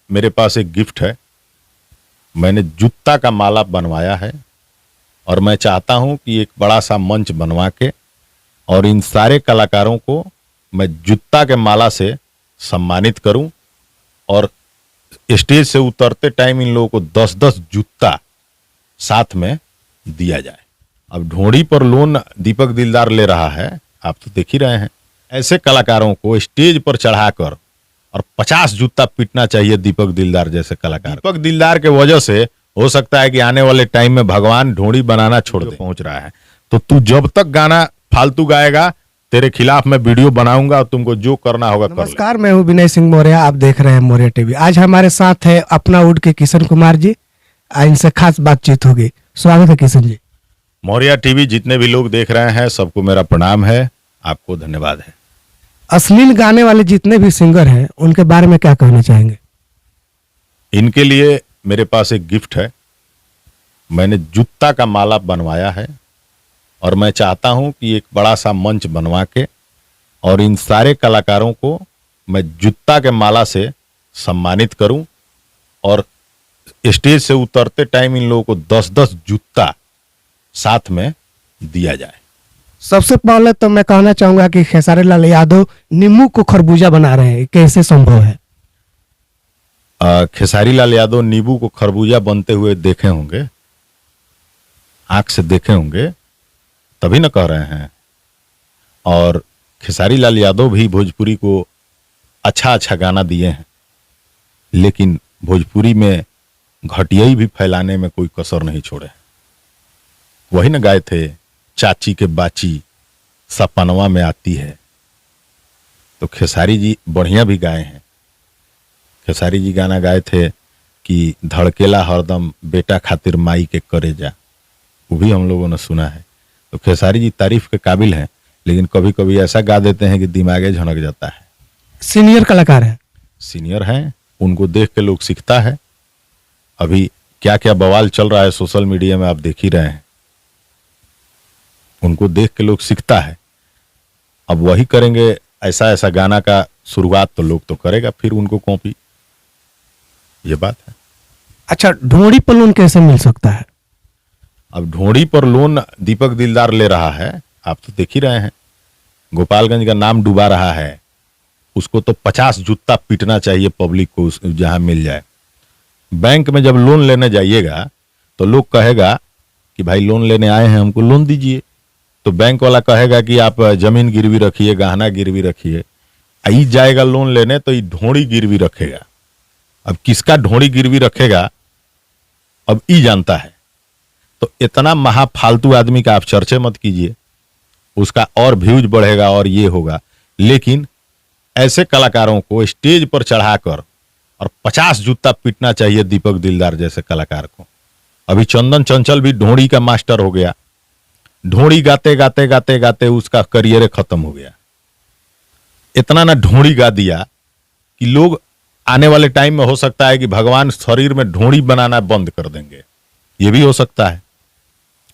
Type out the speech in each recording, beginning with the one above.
मेरे पास एक गिफ्ट है। मैंने जूता का माला बनवाया है और मैं चाहता हूं कि एक बड़ा सा मंच बनवा के और इन सारे कलाकारों को मैं जूता के माला से सम्मानित करूं और स्टेज से उतरते टाइम इन लोगों को 10-10 जूता साथ में दिया जाए। अब ढोड़ी पर लोन दीपक दिलदार ले रहा है, आप तो देख ही रहे हैं। ऐसे कलाकारों को स्टेज पर चढ़ाकर और 50 जूता पीटना चाहिए दीपक दिलदार जैसे कलाकार। दीपक दिलदार के वजह से हो सकता है कि आने वाले टाइम में भगवान ढोड़ी बनाना छोड़ दे। पहुंच रहा है तो तू जब तक गाना फालतू गाएगा तेरे खिलाफ मैं वीडियो बनाऊंगा और तुमको जो करना होगा कर ले। नमस्कार, मैं हूं विनय सिंह मौर्य, आप देख रहे हैं मौर्य टीवी। आज हमारे साथ है अपना उड के किशन कुमार जी। इनसे खास बातचीत होगी। स्वागत है किशन जी। मौर्य टीवी जितने भी लोग देख रहे हैं सबको मेरा प्रणाम है, आपको धन्यवाद है। अश्लील गाने वाले जितने भी सिंगर हैं उनके बारे में क्या कहना चाहेंगे? इनके लिए मेरे पास एक गिफ्ट है। मैंने जूता का माला बनवाया है और मैं चाहता हूं कि एक बड़ा सा मंच बनवा के और इन सारे कलाकारों को मैं जूता के माला से सम्मानित करूं और स्टेज से उतरते टाइम इन लोगों को 10-10 जूता साथ में दिया जाए। सबसे पहले तो मैं कहना चाहूंगा कि खेसारी लाल यादव नींबू को खरबूजा बना रहे हैं, कैसे संभव है? खेसारी लाल यादव नींबू को खरबूजा बनते हुए देखे होंगे, आंख से देखे होंगे, तभी न कह रहे हैं। और खेसारी लाल यादव भी भोजपुरी को अच्छा अच्छा गाना दिए हैं, लेकिन भोजपुरी में घटियाई भी फैलाने में कोई कसर नहीं छोड़े। वही न गाए थे, चाची के बाची सपनवा में आती है। तो खेसारी जी बढ़िया भी गाए हैं। खेसारी जी गाना गाए थे कि धड़केला हरदम बेटा खातिर माई के करे जा, वो भी हम लोगों ने सुना है। तो खेसारी जी तारीफ के काबिल हैं, लेकिन कभी कभी ऐसा गा देते हैं कि दिमागे झनक जाता है। सीनियर कलाकार है, सीनियर हैं, उनको देख के लोग सीखता है। अभी क्या क्या बवाल चल रहा है सोशल मीडिया में, आप देख ही रहे हैं। उनको देख के लोग सीखता है। अब वही करेंगे, ऐसा ऐसा गाना का शुरुआत तो लोग तो करेगा, फिर उनको कॉपी, ये बात है। अच्छा, ढोड़ी पर लोन कैसे मिल सकता है? अब ढोड़ी पर लोन दीपक दिलदार ले रहा है, आप तो देख ही रहे हैं। गोपालगंज का नाम डुबा रहा है, उसको तो 50 जूता पीटना चाहिए पब्लिक को जहां मिल जाए। बैंक में जब लोन लेने जाइएगा तो लोग कहेगा कि भाई लोन लेने आए हैं, हमको लोन दीजिए। तो बैंक वाला कहेगा कि आप जमीन गिरवी रखिए, गहना गिरवी रखिए। आई जाएगा लोन लेने तो ये ढोड़ी गिरवी रखेगा। अब किसका ढोड़ी गिरवी रखेगा अब ई जानता है। तो इतना महाफालतू आदमी का आप चर्चे मत कीजिए, उसका और व्यूज बढ़ेगा और ये होगा। लेकिन ऐसे कलाकारों को स्टेज पर चढ़ाकर और 50 जूता पीटना चाहिए दीपक दिलदार जैसे कलाकार को। अभी चंदन चंचल भी ढोड़ी का मास्टर हो गया। ढोड़ी गाते गाते गाते गाते उसका करियर खत्म हो गया। इतना ना ढोड़ी गा दिया कि लोग आने वाले टाइम में हो सकता है कि भगवान शरीर में ढोड़ी बनाना बंद कर देंगे, ये भी हो सकता है।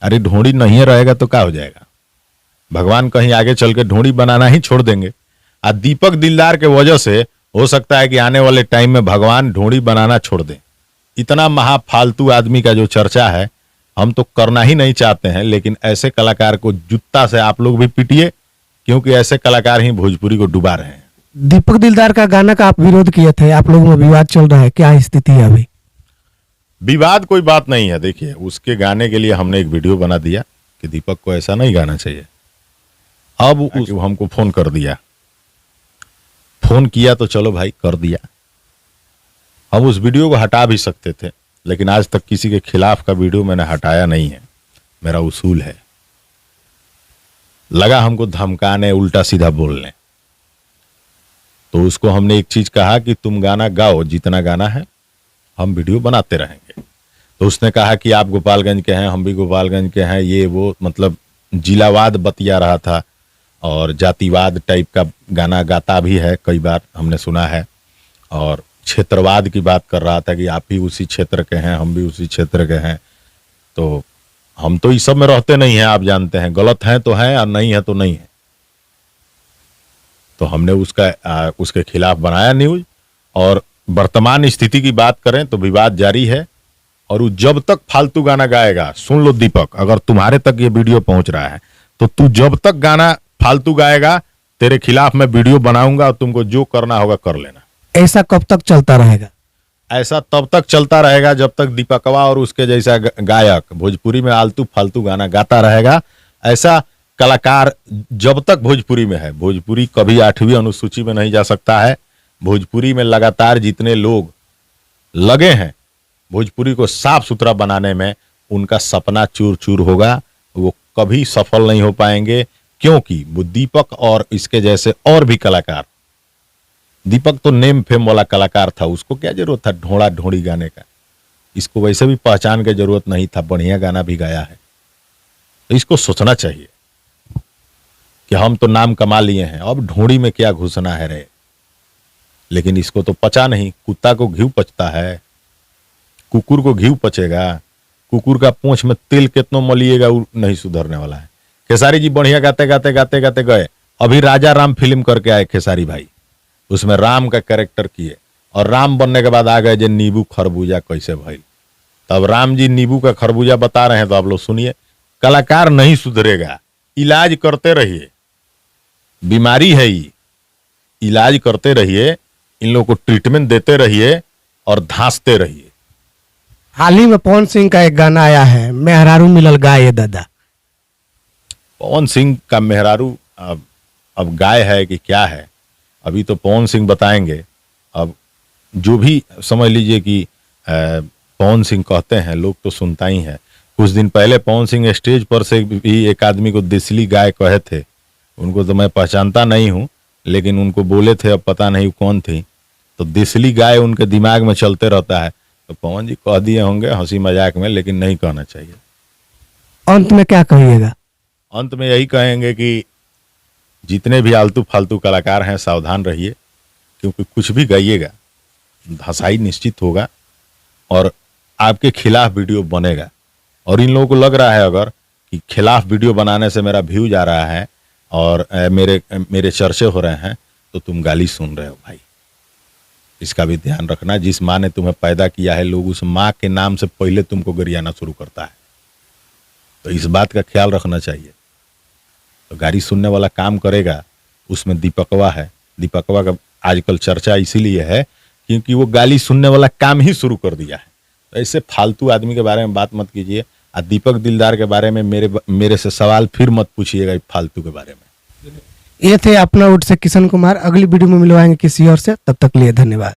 अरे ढोड़ी नहीं रहेगा तो क्या हो जाएगा? भगवान कहीं आगे चल के ढोड़ी बनाना ही छोड़ देंगे। आ दीपक दिलदार के वजह से हो सकता है कि आने वाले टाइम में भगवान ढोड़ी बनाना छोड़ दें। इतना महाफालतू आदमी का जो चर्चा है हम तो करना ही नहीं चाहते हैं, लेकिन ऐसे कलाकार को जूता से आप लोग भी पीटिए, क्योंकि ऐसे कलाकार ही भोजपुरी को डुबा रहे हैं। दीपक दिलदार का गाना का आप विरोध किए थे, आप लोगों में विवाद चल रहा है, क्या स्थिति है अभी? विवाद कोई बात नहीं है। देखिए, उसके गाने के लिए हमने एक वीडियो बना दिया कि दीपक को ऐसा नहीं गाना चाहिए। अब हमको फोन कर दिया, फोन किया तो चलो भाई कर दिया। हम उस वीडियो को हटा भी सकते थे, लेकिन आज तक किसी के खिलाफ का वीडियो मैंने हटाया नहीं है, मेरा उसूल है। लगा हमको धमकाने, उल्टा सीधा बोलने, तो उसको हमने एक चीज कहा कि तुम गाना गाओ, जितना गाना है हम वीडियो बनाते रहेंगे। तो उसने कहा कि आप गोपालगंज के हैं, हम भी गोपालगंज के हैं, ये वो, मतलब जिलावाद बतिया रहा था और जातिवाद टाइप का गाना गाता भी है, कई बार हमने सुना है। और क्षेत्रवाद की बात कर रहा था कि आप भी उसी क्षेत्र के हैं, हम भी उसी क्षेत्र के हैं। तो हम तो इस सब में रहते नहीं हैं, आप जानते हैं। गलत हैं तो हैं और नहीं है तो नहीं है। तो हमने उसके खिलाफ बनाया न्यूज और वर्तमान स्थिति की बात करें तो विवाद जारी है, और वो जब तक फालतू गाना गाएगा, सुन लो दीपक, अगर तुम्हारे तक ये वीडियो पहुंच रहा है तो तू जब तक गाना फालतू गाएगा, तेरे खिलाफ मैं वीडियो बनाऊंगा और तुमको जो करना होगा कर लेना। ऐसा कब तक चलता रहेगा? ऐसा तब तक चलता रहेगा जब तक दीपकवा और उसके जैसा गायक भोजपुरी में आलतू फालतू गाना गाता रहेगा। ऐसा कलाकार जब तक भोजपुरी में है, भोजपुरी कभी 8वीं अनुसूची में नहीं जा सकता है। भोजपुरी में लगातार जितने लोग लगे हैं भोजपुरी को साफ सुथरा बनाने में, उनका सपना चूर चूर होगा, वो कभी सफल नहीं हो पाएंगे, क्योंकि वो दीपक और इसके जैसे और भी कलाकार, दीपक तो नेम फेम वाला कलाकार था, उसको क्या जरूरत था ढोड़ा ढोड़ी गाने का, इसको वैसे भी पहचान की जरूरत नहीं था, बढ़िया गाना भी गाया है। तो इसको सोचना चाहिए कि हम तो नाम कमा लिए हैं, अब ढोड़ी में क्या घुसना है रे। लेकिन इसको तो पचा नहीं, कुत्ता को घी पचता है, कुकुर को घी पचेगा, कुकुर का पूंछ में तिल कितनो मलिएगा वो नहीं सुधरने वाला है। खेसारी जी बढ़िया गाते गाते गाते गाते गए, अभी राजा राम फिल्म करके आए खेसारी भाई, उसमें राम का कैरेक्टर किए, और राम बनने के बाद आ गए जे नींबू खरबूजा कैसे भइल। तब राम जी नींबू का खरबूजा बता रहे हैं, तो आप लोग सुनिए। कलाकार नहीं सुधरेगा, इलाज करते रहिए, बीमारी है ये, इलाज करते रहिए, इन लोगों को ट्रीटमेंट देते रहिए और धांसते रहिए। हाल ही में पवन सिंह का एक गाना आया है, मेहरारू मिलल गाय दादा। पवन सिंह का मेहरारू अब गाय है कि क्या है, अभी तो पवन सिंह बताएंगे। अब जो भी समझ लीजिए कि पवन सिंह कहते हैं, लोग तो सुनता ही है। कुछ दिन पहले पवन सिंह स्टेज पर से भी एक आदमी को देसली गाय कहे थे, उनको तो मैं पहचानता नहीं हूँ, लेकिन उनको बोले थे, अब पता नहीं कौन थी, तो देसली गाय उनके दिमाग में चलते रहता है। तो पवन जी कह दिए होंगे हंसी मजाक में, लेकिन नहीं कहना चाहिए। अंत में क्या कहिएगा? अंत में यही कहेंगे कि जितने भी आलतू फालतू कलाकार हैं सावधान रहिए, क्योंकि कुछ भी गाइएगा धसाई निश्चित होगा और आपके खिलाफ वीडियो बनेगा। और इन लोगों को लग रहा है अगर कि खिलाफ वीडियो बनाने से मेरा व्यूज आ रहा है और मेरे चर्चे हो रहे हैं, तो तुम गाली सुन रहे हो भाई। इसका भी ध्यान रखना, जिस माँ ने तुम्हें पैदा किया है, लोग उस माँ के नाम से पहले तुमको गरियाना शुरू करता है, तो इस बात का ख्याल रखना चाहिए। तो गाली सुनने वाला काम करेगा, उसमें दीपकवा है। दीपकवा का आजकल चर्चा इसीलिए है क्योंकि वो गाली सुनने वाला काम ही शुरू कर दिया है। तो ऐसे फालतू आदमी के बारे में बात मत कीजिए। और दीपक दिलदार के बारे में मेरे से सवाल फिर मत पूछिएगा फालतू के बारे में। ये थे अपना उठ से किशन कुमार। अगली वीडियो में मिलवाएंगे किसी और से, तब तक लिए धन्यवाद।